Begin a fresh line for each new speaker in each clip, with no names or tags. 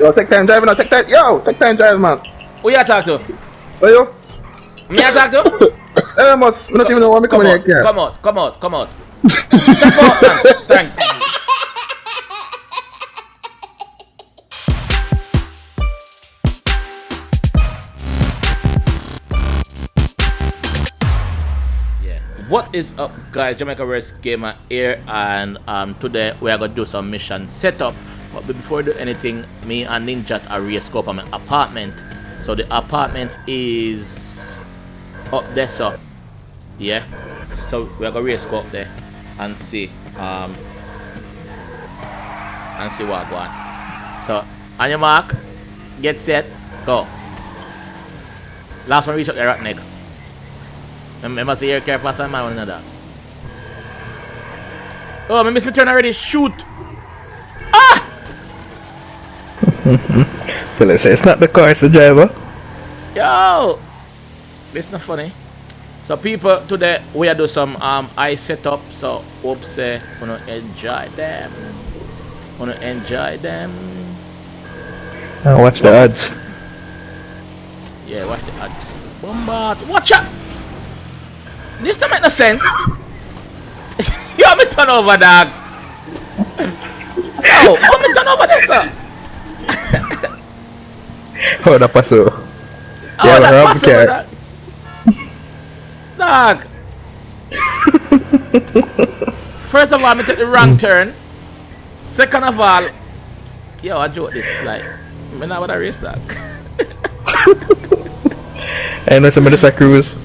Yo, take time driving now, take time. Yo, take time driving, man.
Who you talk to?
Where you?
Me you talk to?
I must not even know what me coming here.
Come out. Step out, man. Thank you. What is up, guys? JAMAICA'S Gamer here, and today we are gonna do some mission setup. But before we do anything, me and Ninja are re-scope on my apartment. So the apartment is up there, so yeah. So we are gonna re-scope there and see what go on. So on your mark, get set, go. Last one reach up there, right, nigga. Remember, say you're careful and man, one another. Oh, I missed my turn already. Shoot! Ah!
Well, it's not the car, it's the driver.
Yo! This not funny. So, people, today we are do some ice setup. So, hope say wanna enjoy them.
Now watch the odds.
Yeah, watch the odds. Bombard! Watch out! This don't make no sense. Yo, me turn over, dog. Yo, how me turn over this, sir?
Oh, the paso.
Oh, yeah, that paso, dog. First of all, me take the wrong turn. Second of all, yo, I joke this, like, me not want to race, dog.
I know some of the cruise.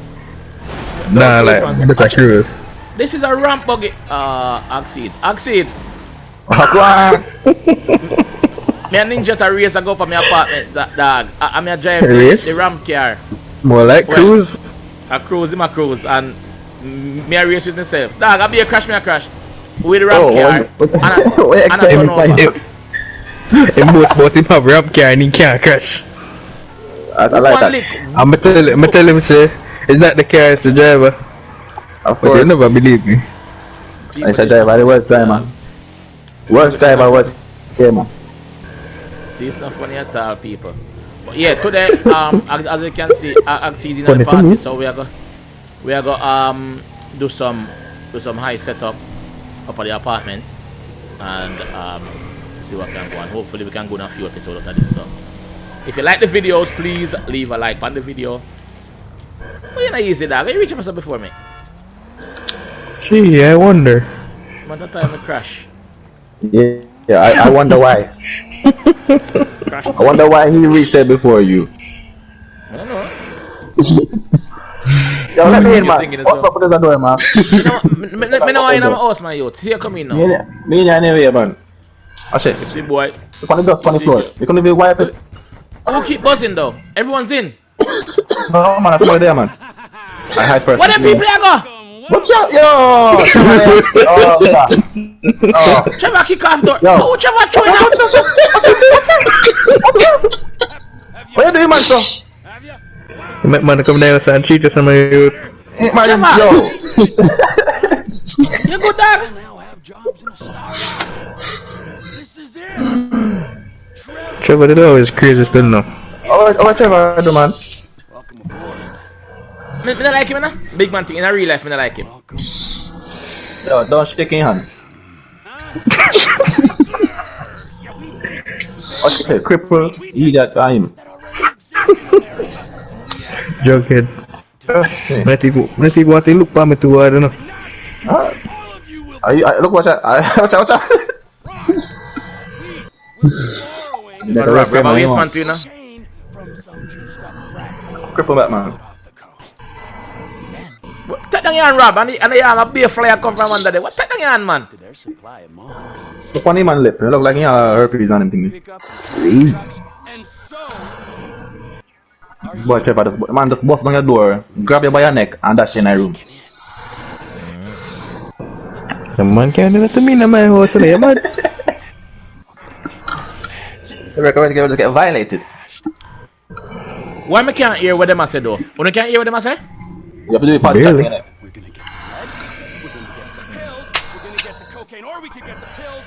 Nah, like, this is a cruise.
This is a ramp buggy. Oxide. Me and Ninja to race and go for my apartment, dog. I'm a drive the ramp car.
More like cruise?
A cruise, and me a race with myself. Dog, I be a crash, with the ramp car. And I turn over.
In most both him have ramp car and he can't crash.
I like that.
I'ma tell him, say, it's not the car, it's the driver.
Of
But
course.
you never believe me.
It's a driver, the worst driver. Worst driver, worst gamer.
This is not funny at all, people. But yeah, today, as you can see, Oxide in the party, so we are go do some high setup up at the apartment and see what can go on. Hopefully we can go on a few episodes after this. So if you like the videos, please leave a like on the video. But you're not easy, dog. You reach yourself before me.
Gee, I wonder.
But that time I crash.
Yeah, I wonder why.
Crash.
I wonder why he reached there before you.
I don't know.
Yo, let me in, man.
Singing as
What's
well.
up with this door, man?
Me know I in my house, man, yo. See you come in now.
Me in anyway, man. I said,
See, boy.
you can't dust on the floor. You can't even wipe it.
Who keep buzzing though? Everyone's in.
No, man, I'm there, man. I hide first.
What them people here go?
What's up, yo?
Trevor kick off door.
Yo.
Oh, Trevor throw it
What you doing, man, so?
You make man come down and treat us some of you.
Hey, man, yo.
You good, dog?
Trevor, the door is crazy still now.
Oh, Trevor, do, man.
Me not like him, man. Big man thing. In a real life, me not like him.
Yo, don't shake your hand. Okay, cripple, idiot, I'm.
Jughead. Not even what he look for me to, I don't know.
Look, watch out. Watch out.
Grab a waist man too, you know.
Cripple that, man.
Take down your hand, Rob, and the arm a beer flyer come from under there. What take down your hand, man?
Look on him man lip. It look like he have herpes on him thingy. Boy, Trevor, just bust down your door, grab you by your neck, and dash in a room.
The man can't do that to me in my house, man.
You recommend to get violated.
Why me can't hear what them a say though? When you can't hear what them a say?
You have to do it part of
Really?
the
We're gonna get the meds, we're gonna get the pills, we're gonna get the cocaine, or we could get the pills.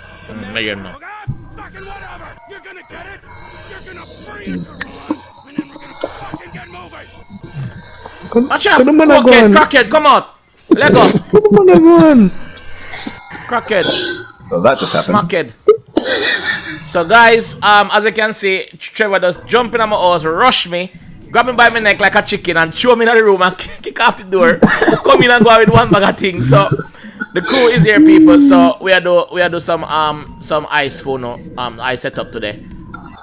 Maybe no.
Fucking whatever! You're gonna get it!
Watch out!
Come on,
Crackhead, crackhead, come out! Let go! Crackhead.
So that just happened.
Smackhead. So guys, as you can see, Trevor just jump in on my house, rush me, grab me by my neck like a chicken and throw me in the room and kick off the door. Come in and go out with one bag of things. So the crew is here, people. So we are do some ice ice setup today.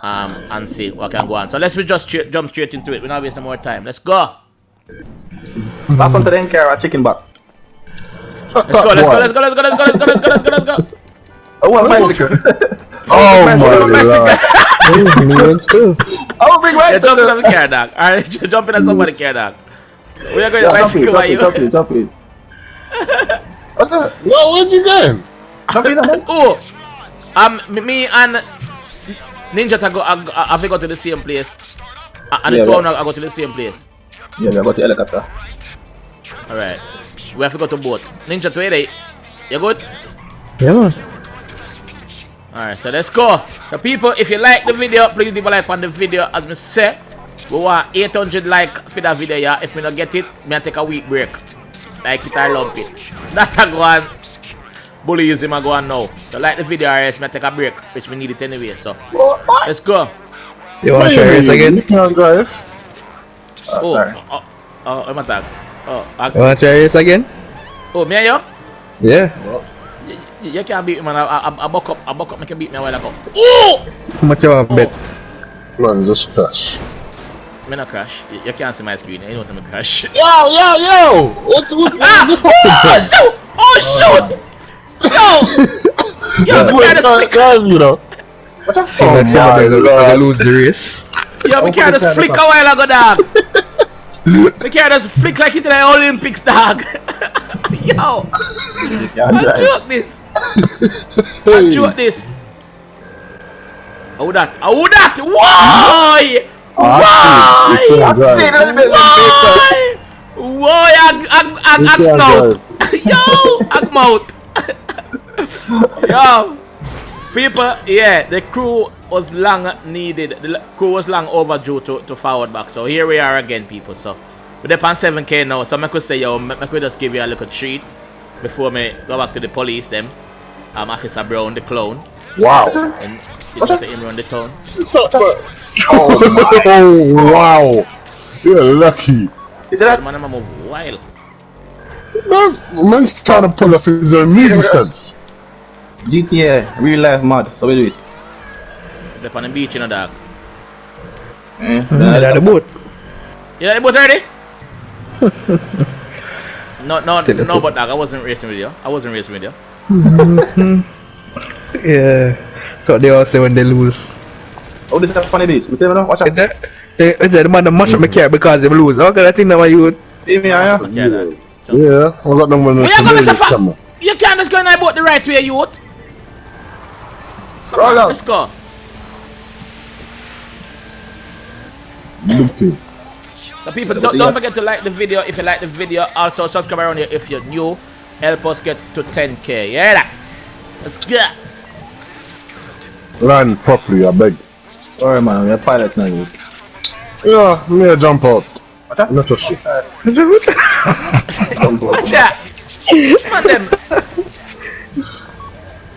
And see what can go on. So let's just jump straight into it. We're not wasting more time. Let's go.
Last one to the carry a chicken back.
Let's go.
Oh, what bicycle?
Oh my god.
Oh, big
Yeah,
bicycle.
jump in on the car, dog. Alright, jump in on somebody's car, dog. We are going to bicycle by you.
Jump in. What's that?
No, where's he going?
Jump in, man.
Oh, me and Ninja have to go to the same place. And the two of them go to the same place.
Yeah, we got the helicopter.
Alright. We have to go to boat. Ninja, to where you good?
Yeah, man.
Alright, so let's go. So people, if you like the video, please leave a like on the video. As me say, we want 800 like for that video, yeah. If we don't get it, me take a week break. Like it or lump it. That's a go on. Bully use him and go on now. So like the video, or else me take a break, which we need it anyway. So let's go.
You wanna try race again?
You can't drive.
I'm attack. Oh,
You wanna try race again?
oh, me and you?
Yeah.
You can't beat me, man. I buck up, make you beat me a while ago. Oh!
How much you want to bet?
Man, just crash.
Me not crash. You can't see my screen. You know I'm crash.
Yo! What just happened?
Oh shoot! Yo,
This
me
way
can't
can't drive, you know.
What you
Oh my god, lose the race.
Yo, me can't just flick a while ago, dog. Me can't just flick like it in the Olympics, dog. Yo, I joke this. I joke this. How that? Why? Why? Why? Ag snout. Yo, ag mouth. Yo, people, yeah, the crew was long needed. The crew was long overdue to forward back. So here we are again, people. So we're up on 7K now. So I could say, yo, I could just give you a little treat before me go back to the police. Them, Officer Brown, the clown.
Wow.
And it was him around the town.
Oh, wow. You're lucky.
Is that?
The man, I'm move wild.
Man's trying to pull off his own movie stunts.
GTA, real life mod, so we do it.
They're on the beach, you know, dog.
Ada boat.
You know the boat already? No, but dog, I wasn't racing with you.
Yeah. So they all say when they lose.
Oh, this is a funny beach. We say, no, watch out.
The man that mash up my car because they lose. How can I think that my youth?
See me, yeah?
Yeah, dog.
Yeah, I got them when
We are going to
camera.
You can't just go in that boat the right way, youth. Come on, let's go. So people, don't forget to like the video if you like the video. Also subscribe around here if you're new. Help us get to 10K. Yeah, that. Let's go.
Land properly, I beg.
Alright, man, we're pilot now, you.
Yeah, me a jump out. Not a shit.
Watch out. Man, them.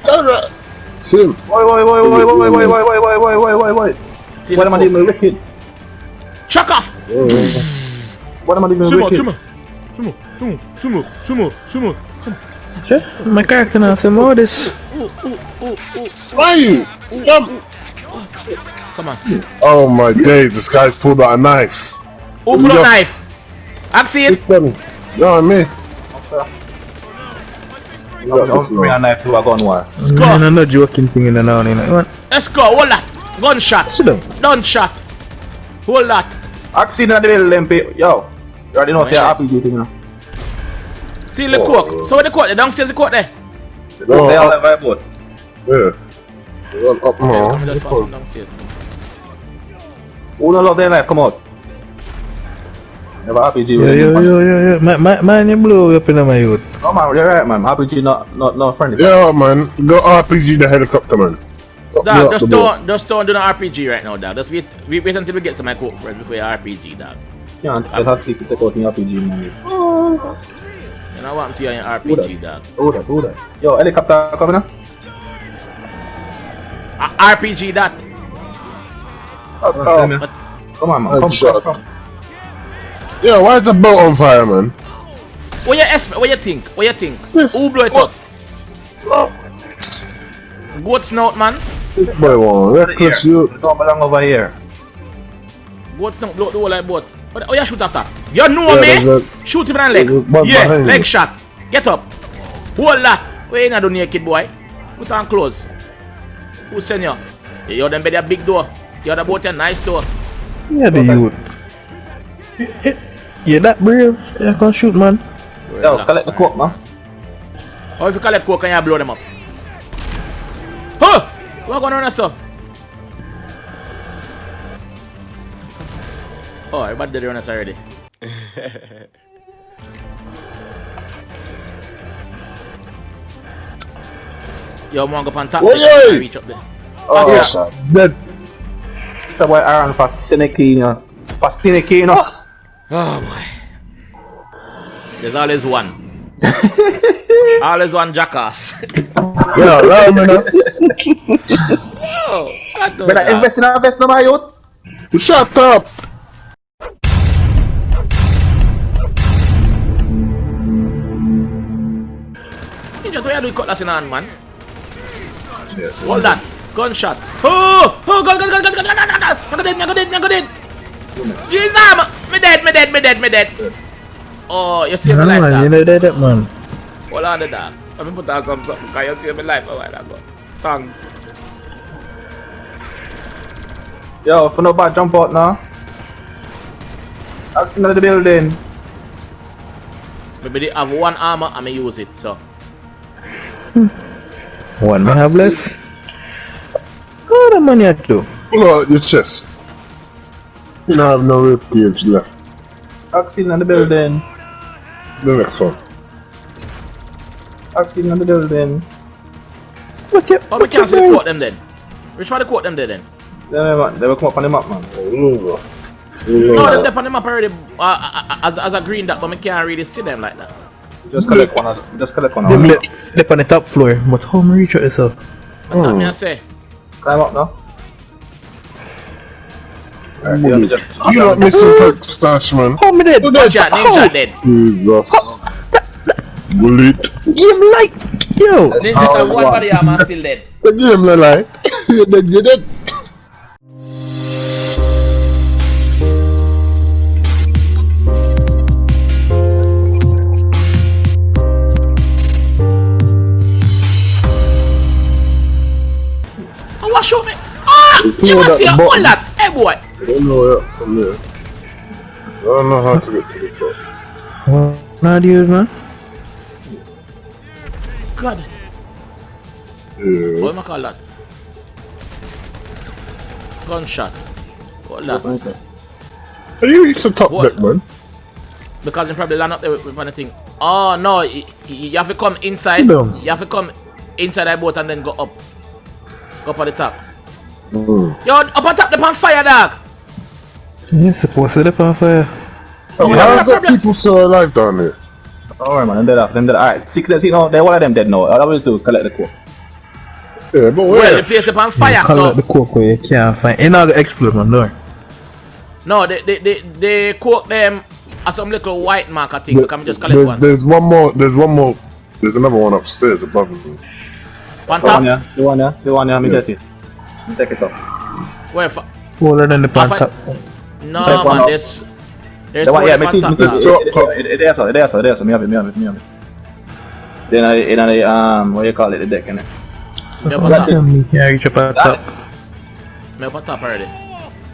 Alright. Sim.
Why?
Still
What am I
cool.
doing wicked?
Chuck off.
What am I doing wicked?
Sumo.
Sure. My character now say more this.
Why? Jump.
Come on.
Oh my days, this guy's pulled out a knife.
Who pull up knife? Action.
No, me.
Don't bring a knife to a gun war.
Let's go.
Man, I'm not joking thing in the now.
Let's go. Hold that. Gunshot.
Sit down.
Gunshot. Hold that.
Accident at the middle, MP. Yo, you already know, say RPG thing, you know.
Steal the coke. So where the coke? The downstairs the coke there.
No,
They all have a boat.
yeah. Run up now.
Come just pass them downstairs.
Who don't love their life? Come out. Never RPG.
Yo. Man, you blow up in my youth.
No, man, you're right, man. RPG not friendly.
Yeah, man. Go RPG the helicopter, man.
Dog, just don't do an RPG right now, dog. Just wait until we get some coke first before you RPG, dog.
Yeah, just have to take out the RPG, man.
You know what I'm telling you, RPG, dog.
Do that. Yo, helicopter coming up.
RPG that.
Come on, man. Come.
Yeah, why is the boat on fire, man?
What you think?
Yes.
Who blow it up? Goat snout, man.
This boy won't reckless you.
Don't belong over here.
Goat snout blow the whole like boat. Oh, you shoot after. You know
Yeah,
me? Shoot him in the leg. Yeah,
behind
leg
you.
shot. Get up. Hold that. Where you not do naked, boy? Put on clothes. Who send you? You're them by a big door. You're about a nice door.
Yeah, the youth. Yeah, that brave. Yeah, can shoot, man.
Yo, collect the coke, man.
Or if you collect coke, can you blow them up? Huh! What going on, sir? Oh, everybody did run us already. Yo, man, go up on top.
Oh,
There,
yeah.
reach up there.
Oh,
What's
yeah.
up?
Dead.
It's a boy Aaron for Sinekino.
Oh, boy. There's always one. Always one jackass.
Yeah, right, man.
Oh, God knows
Better
that.
invest in our vest, no, my youth.
Shut up.
You just where you do cutlass in hand, man. Hold that. Gunshot. Oh! Oh, gun. Me go dead. Jesus! Me dead. Oh, you saved my life,
Man, you
dog.
know that, man.
Hold on to that. Let me put on something, because you saved my life a while ago. Thanks.
Yo, for no bad jump out now. I've seen the building.
Maybe they have one armor and I use it, so.
One may have left. How the money at two?
Pull out your chest. You don't have no rib cage left.
I've seen the building.
The next one.
I've seen the building.
What you?
Oh, we can't see the quote them then. Which one the quote them there then?
They will come up on the map, man.
No, they're on the map already as a green dot, but I can't really see them like that.
Just collect one.
Them left on the top floor, but how me reach out yourself?
What me I say?
Climb up now. Alright, see you just.
You're not missing perk stash, man.
How me dead?
Ninja dead.
Jesus. Bullet.
Game light! Yo!
Ninja have one body armor still dead.
The game, like. You're dead.
Oh, what shoot me? Ah! You must see all that. Hey, boy.
I don't know where from there. I don't know how to get to the top.
What not use, man?
God.
Yeah.
What am I call that? Gunshot. What that?
How do you reach the top
What?
deck, man?
Because you probably land up there with anything. Oh, no. You have to come inside.
No.
You have to come inside that boat and then go up. Go up at the top.
Mm.
Yo, up on top, they're on fire, dog.
You're supposed to live on fire.
Oh, how is that people still alive down there?
Don't worry, man. Them dead. Alright, see now. They're all of them dead now. All I will do is collect the coke.
Yeah, but
Well,
where?
the place is on fire,
Call
so.
out the coke where you can't find. It's not gonna explode, man, don't worry.
No, they cook them as some little white marker thing. Come just collect one.
There's one more. There's another one upstairs above me.
On
See one,
top.
yeah. See one, yeah. Me get it. Me take it up.
Where?
Older than the pan
I
top.
No,
Take one
man,
up.
there's
The one,
more
yeah,
on
me see.
top.
Drop.
There, so. Me have it. Then in the what you call it, the deck, innit?
Me up on top.
You can't reach up at top.
Me up on top already.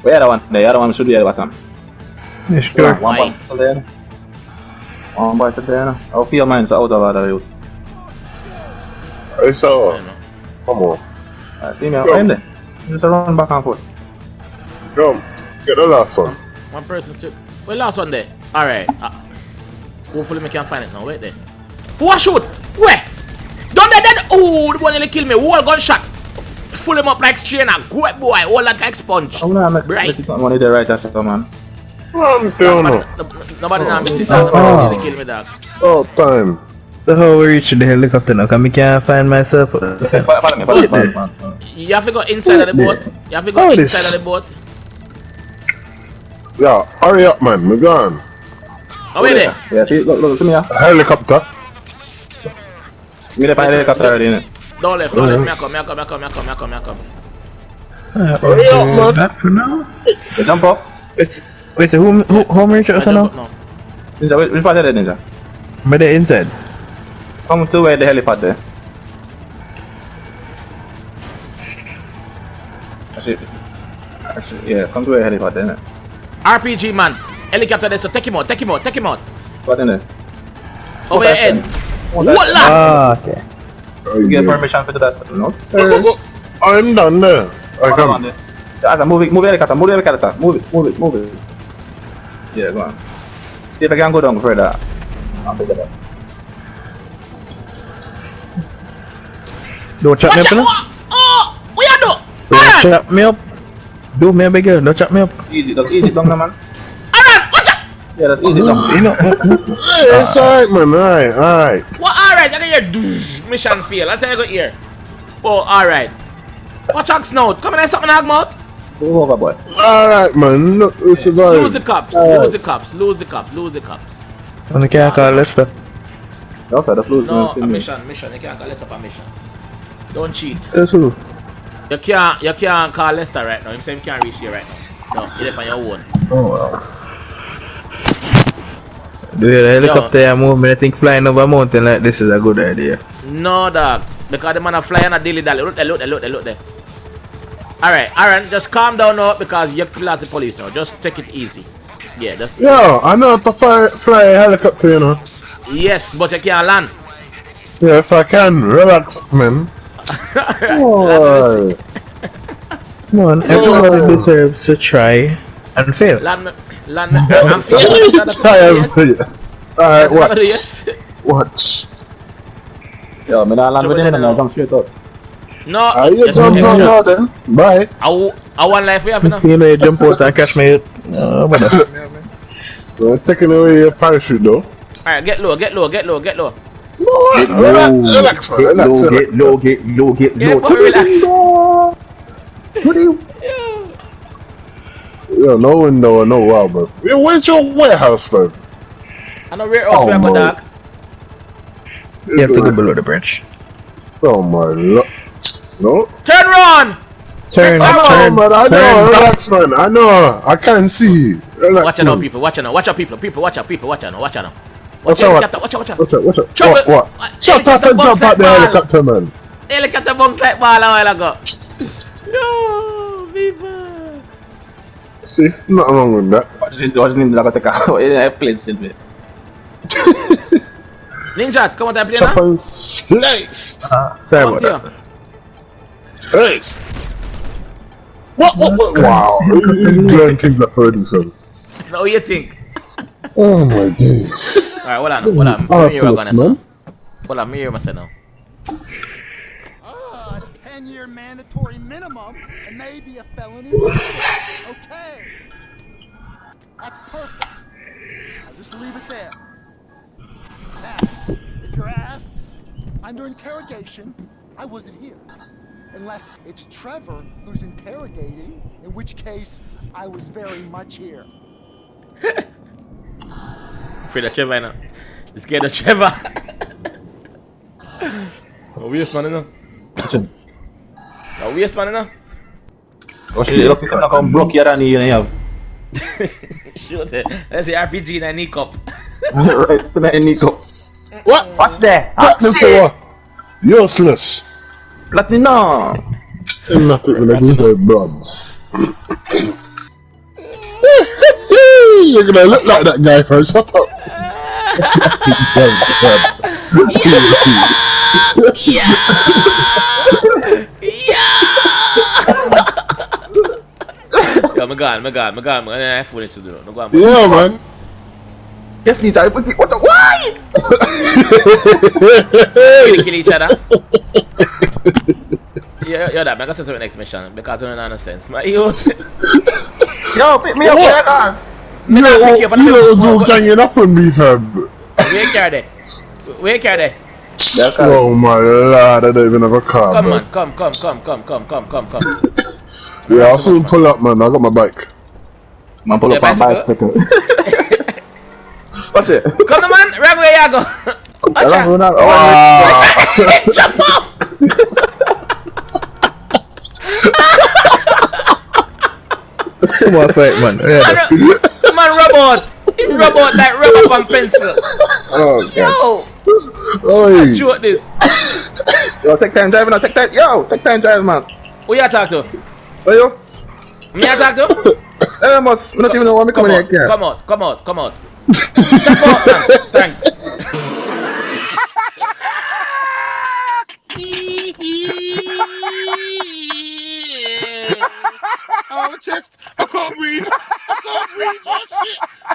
Where the one? The other one should be at the bottom.
Yeah, sure.
One boy still there. One boy still there. I'll feel mine so out of order, youth.
It's all. Come on.
See me, I'm there. Just run back and forth.
Come. Get the last one.
One person still. Well, last one there. Alright. Hopefully, me can find it now. Wait there. Who a shoot? Where? Don't dead. Oh, the one nearly killed me. Wall gunshot. full him up like strainer. Go up, boy. All that like sponge.
I'm gonna
Right.
see something on the right as man.
I'm feeling
Nobody now sit down. Nobody kill me, dog.
all time.
So how we reach the helicopter now? Cause me can't find myself.
Follow me.
You have to go inside of the boat. You have to go
Oh,
inside
this-
of the boat.
Yeah, hurry up, man. We're gone.
Oh, wait there.
Yeah, see, look, see me here.
Helicopter.
Me there find the helicopter already, innit?
Don't left. Me I come.
Hurry up, man.
Back for now.
You jump up.
Wait, so who reach us now?
No.
Ninja, which part is that, Ninja?
But they inside.
Come to where the helipad there. Actually, yeah, come to where the helipad there, innit?
RPG man. Helicopter there, so take him out.
What in there?
Over your head. What la?
Ah, okay.
You get permission for that? No, sir.
Look, I'm done there. I
Come on
come.
there. Yeah, move the helicopter, move it. Yeah, go on. See if I can go down further. I'll pick it up.
Don't chop me
Watch
up, no?
out! Oh! What you do?
Don't
Alright!
chop me up. Do me a big girl. Don't chop me up.
That's easy down now, man.
Alright! Watch out!
Yeah, that's easy down.
You know.
Hey, it's alright, man. Alright.
What? Alright, I can hear doosh. Mission fail. I'll tell you go here. Oh, alright. Watch out, snout. Come in there, something hag mouth.
Move over, boy.
Alright, man. Look, we survived.
Lose the cops.
Alright.
Lose the cops.
And I can't call Lester.
Also, the flu.
No, a mission. You can't call Lester for a mission. Don't cheat.
That's who.
You can't call Lester right now. Him say he can't reach here right now. No, you're on your own.
Oh wow. The helicopter movement, I think flying over a mountain like this is a good idea.
No, dog. Because the man are flying a dilly dally. Look there. Alright, Aaron, just calm down now because you're class the police now. Just take it easy. Yeah, just.
Yo, I know how to fly a helicopter, you know.
Yes, but you can't land.
Yes, I can. Relax, man.
Boy.
Come on, everybody deserves to try and fail.
Land. I'm feeling.
Alright, watch.
Yes.
Watch.
Yo, me not land with him and I jump straight up.
No.
Are you
just-
jump down now then? Bye.
I want life we have enough.
You know, you jump out and catch me. Brother.
We're taking away your parachute though.
Alright, get low.
Relax, man. Relax.
Get
Yeah, but relax.
What are you?
Yo, no window, no wow, bro. Yo, where's your warehouse, bro?
I know where else we have a dog.
You have to go below the bridge.
Oh my lord. No?
Turn around.
Turn,
Let's go.
turn,
Man, I know.
turn.
Relax, man. I know. I can't see. Relax,
Watch out now,
man.
people. Watch out now. Watch out, people. Watch out now.
Watch out,
Watch
what?
out.
Watch out.
Trouble.
What? Shut up
Helicopter
and
bounce
jump
like
out the
ball.
helicopter, man.
Helicopter bounce like ball a while ago. No, people.
See? Nothing wrong with that.
Watch him, I got the car. I played simply.
Ninja, come on, I play
Chop
now.
and slice.
Sorry
Come
about that.
Hey. What? Wow. You learn things up already, son.
Now you think?
Oh my days.
Alright, hold on.
Arsenalist, man.
Hold on, me hear myself now.
10-year mandatory minimum and maybe a felony. Okay. That's perfect. I'll just leave it there. Now, if you're asked, under interrogation, I wasn't here. Unless it's Trevor who's interrogating, in which case I was very much here.
Afraid of Trevor now. Scared of Trevor. Oh, waste man, you know. Oh, waste man, you know.
Watch it, look, it's not come broke here than you have.
Shoot it. Let's say RPG in a knee cup.
Right, tonight, Nico.
What?
What's there?
Platinum for what? Useless.
Platinum, no.
I'm not even a deserve bronze. You're gonna look like that guy first. Shut up.
Yo, my God. I have foolish to do. No, go on,
Yeah, man.
Yes, Ninja, what the? Why?
kill each other. You're that. I'm gonna set to the next mission because it don't have no sense. My youth.
Yo, pick me up, where gone?
Me not pick you up.
You know, Zoom ganging up on me, fam.
Where carry? Where carry?
Oh my lord, I don't even have a car.
Come
bro.
on, come.
Yeah, I'll soon pull up, man. I got my bike.
Man, pull up
Yeah,
on bicycle. Watch it.
Come on, man. Right where you go. Watch out. Jump off.
Come on, fight, man. Yeah.
Man, robot. He robot like rubber and pencil.
Oh, God.
Yo,
Oi.
shoot this.
Yo, take time driving now, take time. Yo, take time driving, man.
Who you talk to?
Where you?
Me you talk to?
I must not even know when me
Come
coming here.
out. Step out, man. Thanks.
Oh, my chest. I can't breathe.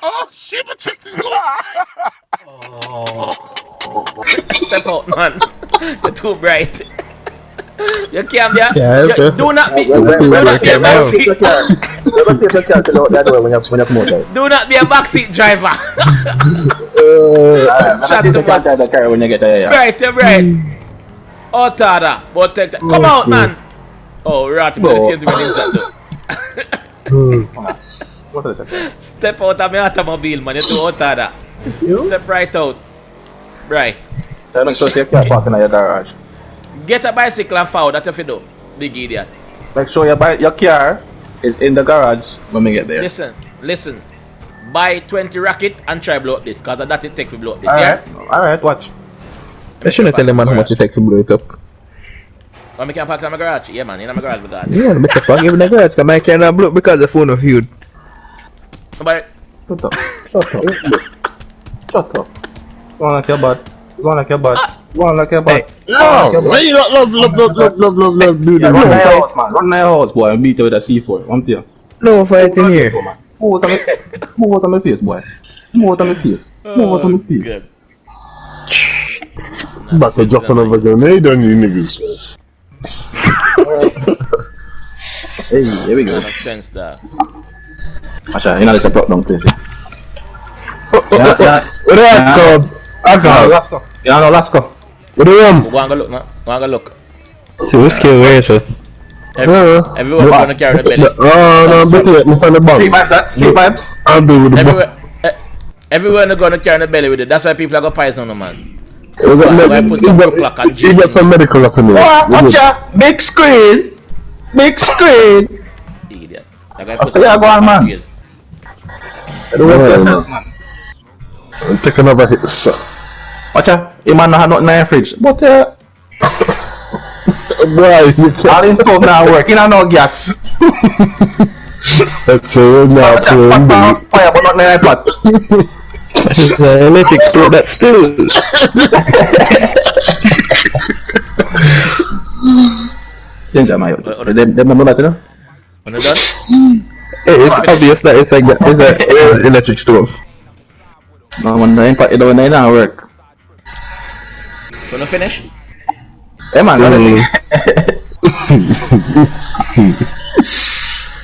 Oh, shit, my chest is going.
Step out, man. You're too bright. You can't be do not be a backseat. Do not be a backseat driver.
When you get there,
Right, you're right. Oh, Tada, but take that. Come out, man. Oh, right, you're the same thing. Step out of my automobile, man. You're too hot, Tada. Step right out. Right.
Make sure you can't park in your garage.
Get a bicycle and forward. That's what you do, big idiot.
Make sure your car is in the garage when we get there.
Listen. Buy 20 rocket and try blow up this, cause that it take to blow up this. Yeah.
Alright, watch.
I shouldn't tell them man how much it takes to blow it up.
Oh, me can park in my garage. Yeah, man, in my garage,
Yeah, make a park even the garage, because I cannot blow up because the phone of you.
But
Shut up. Shut up. Go on like your butt. Go on like your butt.
No, why you not love, do
Yeah,
this?
run to your house, man. Run to your house, boy, and beat you with a C4. One thing.
No fighting here.
Move out of my face, boy. Move out of my face.
good.
About to drop another grenade on you niggas.
Hey, here we go.
No sense that.
Asha, you know this is a drop down place.
What that called? Alcohol.
Lasco. You know Lasco.
What do you want?
Go and go look, man. Go and go look.
So what's scary where so?
Everyone gonna carry the belly.
No, but it, me find the bomb.
Sleep vibes, that? Sleep vibes?
I'll do with the bomb.
Everyone gonna carry the belly with it. That's why people are gonna poison them, man.
You got some medical up in there.
Watch ya! Big screen!
Idiot.
Man.
Take another hit, sir.
Watch ya! You man not have nothing in your fridge. But
Boy, you can't.
all in stove now work. You know no gas.
That's it, now playing
Fire but nothing in your pot.
Electric stove that still.
Danger, man. Them know that, you know?
When you're done,
It's obvious that it's an electric stove.
No, when the impact, it don't work.
when you finish,
Hey, man,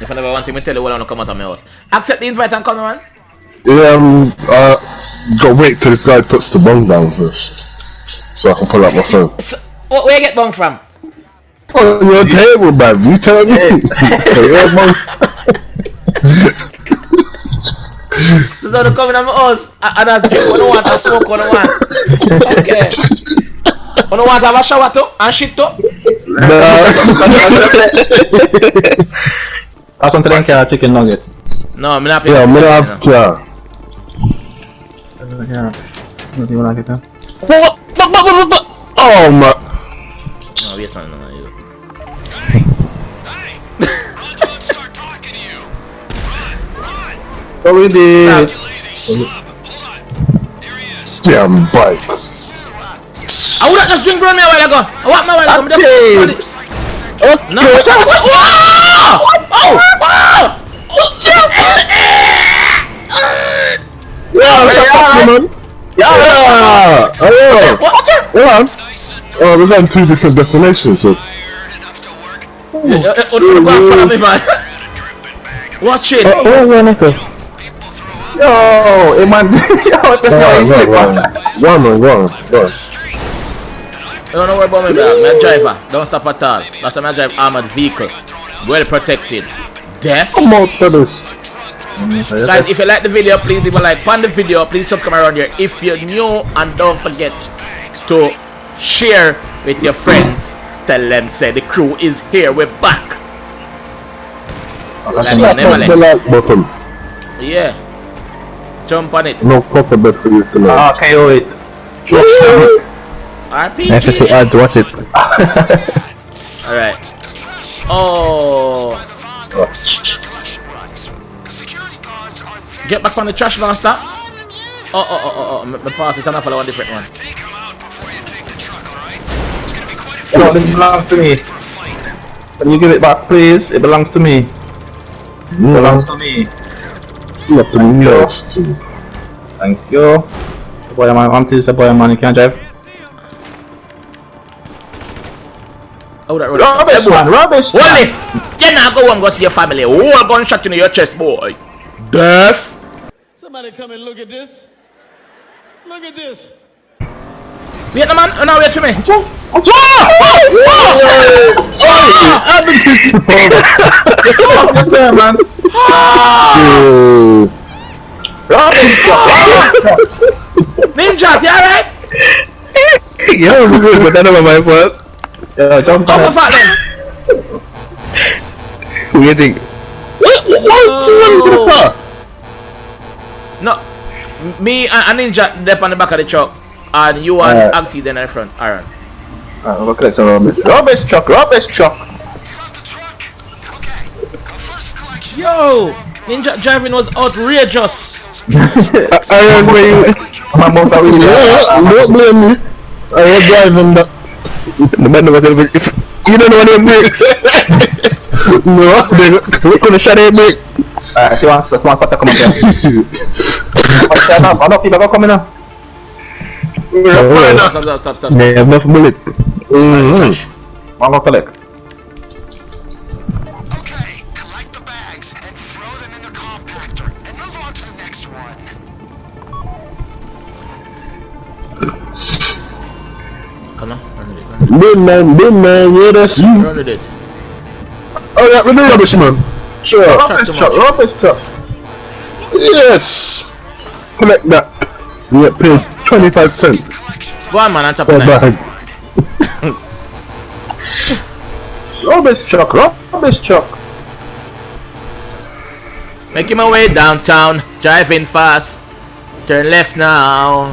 if I never want to tell you when I wanna come out of my house. Accept the invite and come, man.
Gotta wait till this guy puts the bomb down first. So I can pull out my phone.
So, where you get bong from?
On your table, man. You tell me.
So they come in my house and I don't want to smoke, I don't want. Okay. I don't want to have a shower too and shit too.
That's one to them chicken nugget.
No, I'm not
Yeah, I'm gonna have to.
Yeah. What do you want to get
Oh my.
No, yes, man, no, you.
What we did?
Damn bike.
I would have just swing around me a while ago. I want my while ago.
That's it.
No, watch out, watch out. Oh!
Yeah, what's up, man? Yeah.
Watch out!
Yeah. Oh, we're going 2 different destinations. So.
Follow me, man. Watch it.
Oh, next one.
Yo, it man. Yo, that's how you flip, man.
Go on.
Don't worry about me, dog. I'm a driver. Don't stop at all. That's why I drive armored vehicle. Well protected. Deaf.
Come out for this.
Guys, if you like the video, please leave a like on the video. Please subscribe around here if you're new, and don't forget to share with your friends. Tell them, say the crew is here. We're back.
Slap the like button.
Yeah. Jump on it.
No cover bed for you tonight.
Ah, KO it.
RP.
I have to say add to watch it.
Alright. Oh. Get back on the trash master. Oh. Me pass it and I follow one different one.
Yo, this belongs to me. Can you give it back, please? It belongs to me. It belongs to me.
Not nasty.
Thank you. Boy, man, I'm this boy, man. You can't drive.
Oh, that
Rubbish, man. Rubbish.
Hold this. You now go and go see your family. Whole gunshot in your chest, boy. Deaf.
Somebody come and look at this. Look at this.
Wait, no, man. Oh, no, wait for me.
I've been thinking about it.
Man.
Ninja, you alright?
Yeah, I'm good, but that's not my fault.
Yo, jump
Go
on
for
it.
fat then.
Who do you think?
What you running to the car?
No. Me and Ninja up on the back of the truck. And you and Axie then in the front. Alright.
Look at some rubbish truck.
Yo! Ninja driving was outrageous.
I remember you. Don't blame me. I was driving that.
The man never tell me if you don't know what them brakes.
No,
They couldn't shut their brake.
She wants to come up there. I know people are coming now.
Stop.
They have enough bullet.
I'm gonna collect.
Okay, collect the bags and throw them in the compactor and move on to the next one.
Come on, run it.
Big man, yeah, that's you.
Run it.
Oh, yeah, with the rubbish, man. Sure.
Rubbish truck.
Yes. Collect that. You get paid 25 cents
Go on, man, on top
per
of
bag.
Rubbish truck.
Making my way downtown, driving fast. Turn left now.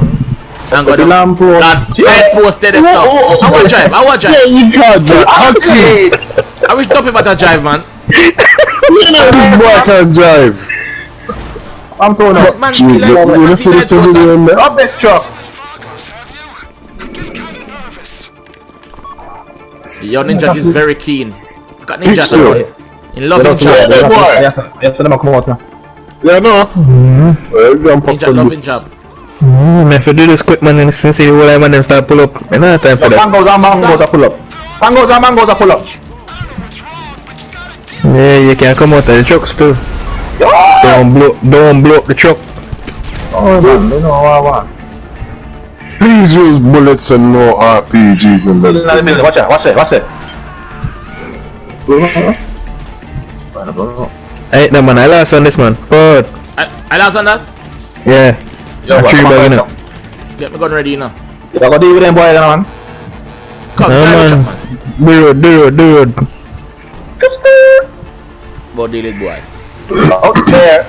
And go
The lamp post.
that head posted us up. I want drive.
Yeah, you can't drive. I see.
I wish Duppy better drive, man.
You know this boy can drive.
I'm throwing up.
Man, see
Jesus,
like,
you
man,
see
see
this
like
video in there?
Rubbish truck.
Your Ninja is very keen. Got Ninja
It's true.
in love his
Yeah,
job.
boy.
Yes, them come out now.
Yeah, no. Well, jump up
Ninja
on
love
the-
his job.
Man, if you do this quick, man, and since the whole man them start pull up, man, I have time for that.
Mangoes are pull up. Mangoes are pull up.
Yeah, you can come out of the trucks too. Don't blow up the truck.
Oh man, you know what I want.
Please use bullets and no RPGs in them.
Watch it.
Hey, no man, I lost on this man. God.
I lost on that.
Yeah.
Yo,
Tree
come
bag,
on,
you know.
Get me gun ready now.
You gotta deal with them boy, man.
Come,
No
drive the
man.
truck, man.
Do it.
But deal it, boy.
Out there.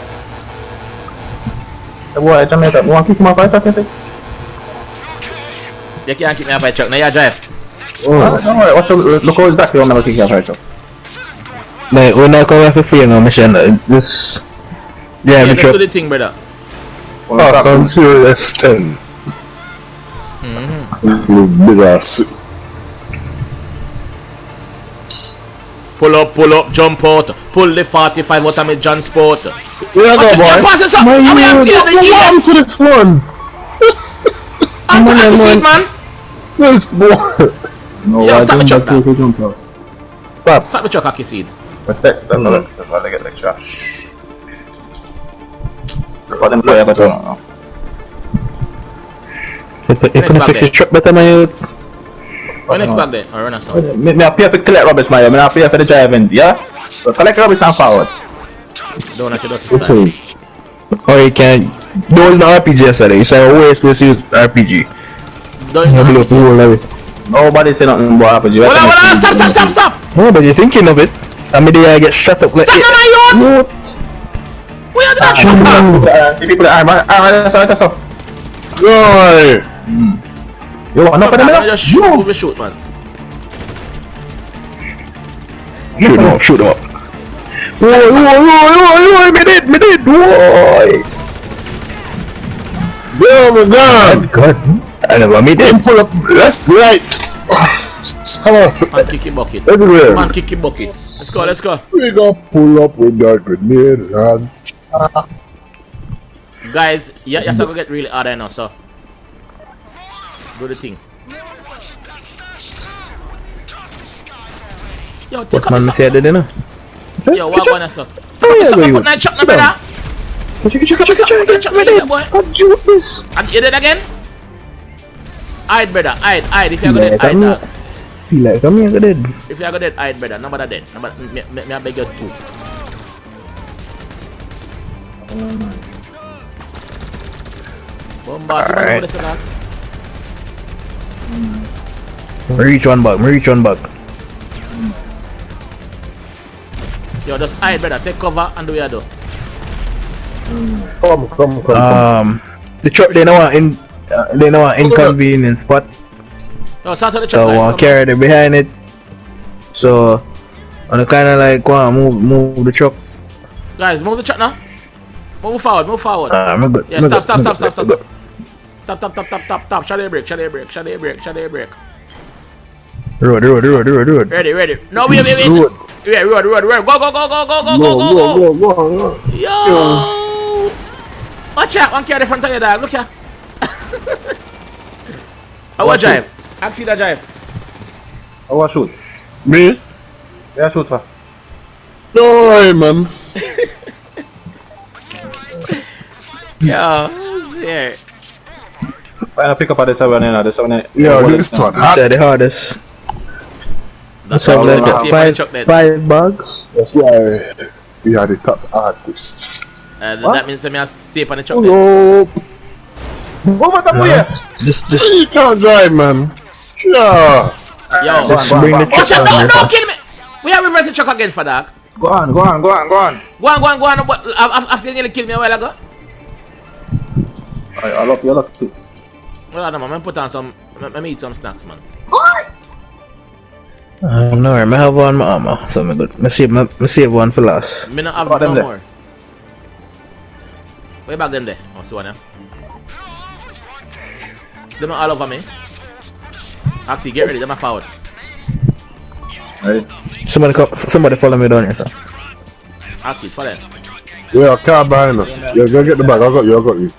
The boy, Jamaica, you want to kick him off right after?
You can't keep me off my truck. Now you drive.
Don't worry, look how exactly I'm never kicking off right now.
Like, when I come off the free on mission, this. Yeah,
Yeah,
the
let's
truck.
do the thing, brother.
Fast and Furious 10. This big ass.
Pull up, jump out. Pull the 45 out of me John Sport.
Yeah,
Watch
go
it,
boy.
yeah, pass this up.
Man,
How we have to
what happened to this one?
I'm to see it, man.
This boy.
No,
Yo,
I
stop the
don't
truck
like
now.
to jump out.
Stop.
Stop the truck, Aki Seed.
Respect. That's why they get like trash. But them play better.
You couldn't fix the truck better, man.
When next back there? Or run us out.
Me pay for collect rubbish, man. Me not pay for the driving. Yeah. So collect rubbish and forward.
Don't have to do this.
Listen. Or you can. Those the RPG yesterday. You say always supposed to use RPG.
Don't
You blow up the whole of it.
Nobody say nothing about RPG.
Hold on, stop!
No, but you're thinking of it. I mean, I get shut up like
Stop my yacht! We are that.
See people that that's all.
Right.
You want enough of them?
Just shoot, man.
Shoot him up. Whoa, me did, whoa.
Oh my God.
God. I never made it.
Pull up left, right. Come on.
Man, kick your bucket.
Everywhere.
Man, kick your bucket. Let's go.
We gonna pull up with that grenade and
Guys, yeah, you're gonna get really hard right now, so do the thing. Yo, take
What
up
man
this.
say that, you know?
Yo, what going on, sir?
yeah,
Put
you.
that chuck, my brother.
I'll do this.
And you did again? Hide, brother. Hide. If you're gonna
Like,
hide,
I'm
dog.
feel like I'm here dead.
If you're gonna hide, brother. Nobody dead. Me I beg you too. Bomba, see
Alright.
what this is.
Reach one back.
Yo, just hide, brother. Take cover and do your do.
come.
The truck they know an inconvenient spot,
Yo, start to the
so
truck,
I
guys.
want
Come
carry them behind it. So I'm kind of like want move the truck.
on. Guys, move the truck now. Move forward.
I'm good.
Yeah, stop. Stop. Shadow brake.
Road.
Ready. No, wait.
Road.
Yeah, road. Go. Yo. Watch out. One carry the front of your dog. Look here. I want drive. I see that drive.
I want shoot.
Me?
Yeah, shoot for.
No, man.
Yo, here.
I'll pick up at the 7 and the 7.
Yeah, this one.
This is the hardest.
That's
So
how
like
just stay on the truck then.
five bags.
That's why we had the top artist.
That means that I stay on the truck then.
Pull up.
Over the way.
Just
You can't drive, man. Sure.
Yo,
bring the
watch
truck
out.
down.
Don't kill me. We are reversing truck again for that.
Go on.
Go on. After you nearly killed me a while ago.
I love you. Too.
Well, I'm gonna put on some. Let me eat some snacks, man.
No, I have one my armor, so I'm good. I save one for last.
Me not have
Put them
no
there.
more. Way back them there. Oh, see one now. They're not all over me. Actually, get ready. They're my forward.
Right.
Somebody follow me down here, sir.
Actually, follow.
Yeah, car behind us. Yeah, go get the bag. I got you.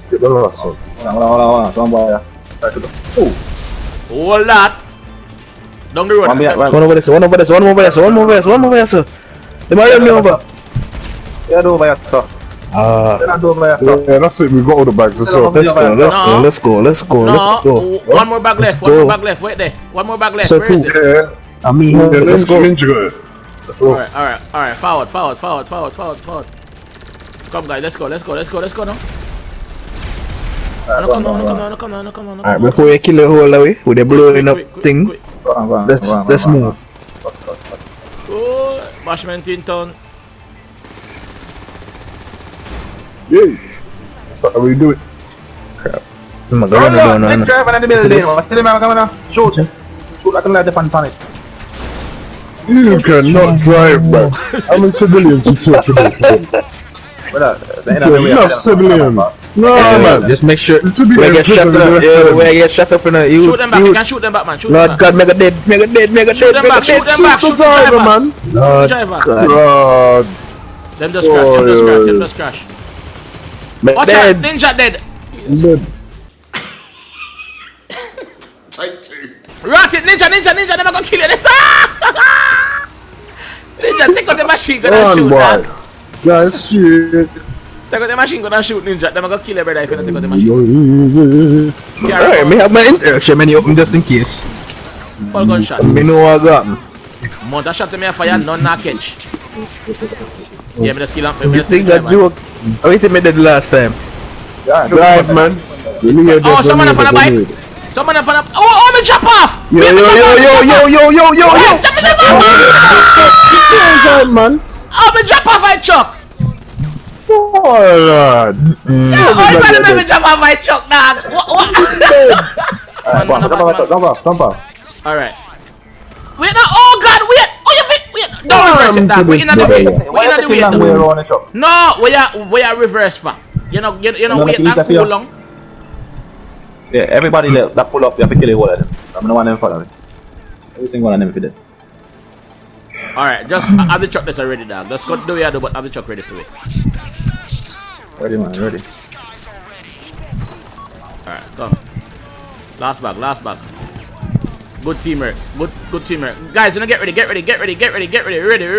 Get the last one.
Hold on. Don't buy ya. Try to go. Oh.
Hold that. Down the road.
One behind,
One over there, sir. They might run me over.
Yeah, do over here, sir. Yeah, do over here, sir.
Yeah, that's it. We got all the bags. That's all.
Let's go.
One more bag left. Wait there. One more bag left.
So
Where is it?
Yeah.
I'm here.
Yeah,
Let's go.
Ninja got it. That's all.
Alright. Forward. Come, guys. Let's go now. No, come on.
Alright, before you kill the whole away with the blowing up
Quick.
thing,
Go on.
let's move.
Oh, Bashment in town.
Yeah. That's how we do it.
I'm gonna run down
Let's
now.
drive in the middle lane. What's the name? Come on. Shoot like a lad upon panic.
You cannot drive, bro. How many civilians you talk about? Enough civilians. No, man.
Just make sure
It's to be
we get shot
prison,
up.
yeah.
Yeah, we get shot up in a you.
Shoot them back. You can shoot them back, man. Shoot them
Lord
back.
God, mega dead.
Shoot them back. Shoot the driver,
man.
Lord
driver.
God.
God.
Them just crash.
Mega
Watch out.
dead.
Ninja dead.
Dead.
Rat it. Ninja. Them are gonna kill you. Ninja, take out the machine gun
Come
and
on,
shoot,
boy.
dog.
Guys, shit.
Take out the machine gun and shoot, Ninja. Them gonna kill your brother if you don't take out the machine.
Alright, me have my interaction when you open just in case.
All gunshot.
Me know what got me.
Mount a shot to me a fire, none not catch. Yeah, me just kill him. Me
You
just
think
kill
that
him.
joke? I waited me dead last time.
Yeah,
Drive, man.
Oh, someone up on a bike. Someone up on a. Oh, me jump off.
Yo, yo, yo, yo, yo, yo, yo, yo, yo!
Drive, man.
Oh, me jump off my truck.
Oh, Lord.
Oh, you better let me jump off my truck, dog. What?
Jump off.
All right. Wait, no. Oh God, wait. Oh, you fit. Wait. Don't reverse it, dog. We in the way. We in the way. Dog. No, we are reverse for. You know, wait that cool long.
Yeah, everybody that pull up, you have to kill it all of them. I'm the one in front of it. Every single one of them for it.
Alright, just have the truck that's already, dog. Just go do what you do, but have the truck ready for it.
Ready, man, ready.
Alright, come. Last bag. Good teamwork. Good teamwork. Guys, you know, get ready. Ready.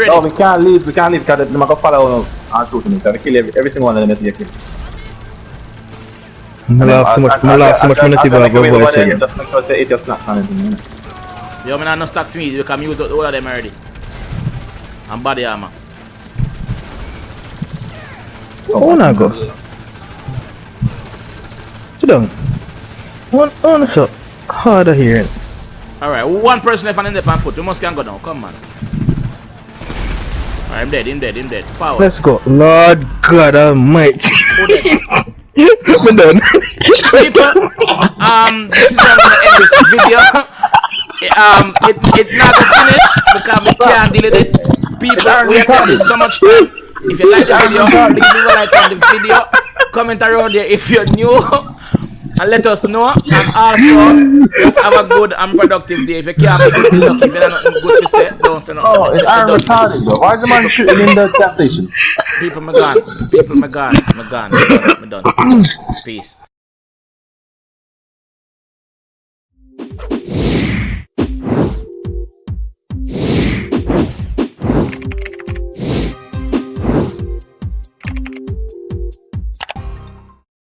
No, we can't leave because they're going to follow and shoot me. So we kill every single one of them that you kill.
I laugh so much money to go voice again.
Just make sure you eat your snacks on it.
Yo, man, no stacks me. You can use all of them already. And body armor.
Oh, no, go. Sit down. One shot. Harder here.
Alright, one person left on the pan foot. We must can go down. Come on. Alright, I'm dead. Forward.
Let's go. Lord God Almighty. We're done.
People, this is how I'm gonna end this video. It not gonna finish because we can't deal with it. People, we have taken this so much time. If you like the video, please leave a like on the video. Comment around there if you're new and let us know. And also, just have a good and productive day. If you can't make it look, if you have nothing good to say, don't say nothing.
Oh, it's Aaron retarded, bro. Why is the man shooting in the gas station?
People, me gone. Me done. Peace.